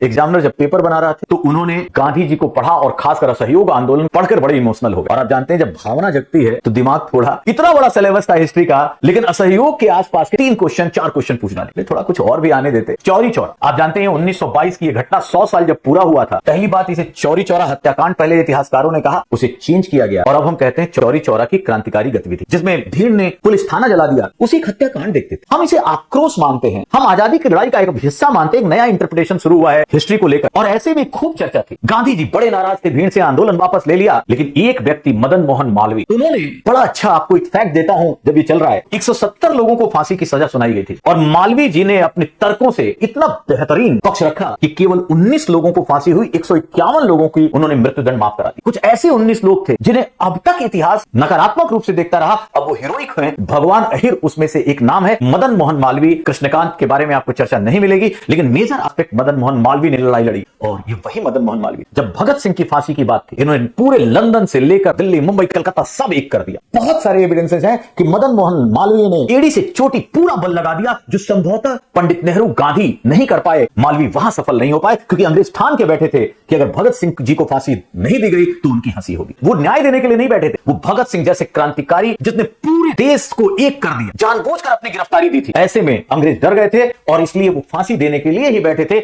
Examiner जब paper बना रहा था तो उन्होंने गांधी जी को पढ़ा और खासकर असहयोग आंदोलन पढ़कर बड़े इमोशनल हो गए। और आप जानते हैं जब भावना जगती है तो दिमाग थोड़ा, इतना बड़ा सिलेबस था हिस्ट्री का, लेकिन असहयोग के आसपास के 3 क्वेश्चन 4 क्वेश्चन पूछना नहीं, थोड़ा कुछ और भी आने देते। चौरी चौरा, आप जानते हैं 1922 की घटना 100 साल जब पूरा हुआ था, पहली बात इसे चौरी चौरा हत्याकांड पहले इतिहासकारों ने कहा, उसे चेंज किया गया और अब हम कहते हैं चौरी चौरा की क्रांतिकारी गतिविधि, जिसमें भीड़ ने पुलिस थाना जला दिया, उसी हत्याकांड देखते थे। हम इसे आक्रोश मानते हैं, हम आजादी की लड़ाई का एक हिस्सा मानते हैं। एक नया इंटरप्रिटेशन शुरू हुआ है हिस्ट्री को लेकर और ऐसे में खूब चर्चा थी। गांधी जी बड़े नाराज थे, भीड़ से आंदोलन वापस ले लिया, लेकिन एक व्यक्ति मदन मोहन मालवीय, उन्होंने बड़ा अच्छा, आपको एक फैक्ट देता हूं, जब ये चल रहा है 170 लोगों को फांसी की सजा सुनाई गई थी और मालवीय जी ने अपने तर्कों से इतना बेहतरीन पक्ष रखा कि केवल 19 लोगों को फांसी हुई, 151 लोगों की उन्होंने मृत्युदंड माफ करा दी। कुछ ऐसे 19 लोग थे जिन्हें अब तक इतिहास नकारात्मक रूप से देखता रहा, अब वो हीरोइक हैं। भगवान अहिर उसमें से एक नाम है, मदन मोहन मालवीय। कृष्णकांत के बारे में आपको चर्चा नहीं मिलेगी, लेकिन मेजर एस्पेक्ट मदन मोहन मालवीय ने लड़ाई लड़ी और ये वही मदन मोहन मालवीय। जब भगत सिंह की फांसी की बात थी, इन्होंने पूरे लंदन से लेकर दिल्ली, मुंबई, कलकत्ता सब एक कर दिया। बहुत सारे एविडेंसेस हैं कि मदन मोहन मालवीय ने एड़ी से चोटी पूरा बल लगा दिया, जो संभवतः पंडित नेहरू, गांधी नहीं कर पाए। मालवीय वहां सफल नहीं हो पाए क्योंकि अंग्रेज ठान के बैठे थे कि अगर भगत सिंह जी को फांसी नहीं दी गई तो उनकी हंसी होगी। वो न्याय देने के लिए नहीं बैठे थे, वो भगत सिंह जैसे क्रांतिकारी जिसने पूरे देश को एक कर दिया, जानबूझकर अपनी गिरफ्तारी दी थी। ऐसे में अंग्रेज डर गए थे और इसलिए वो फांसी देने के लिए ही बैठे थे।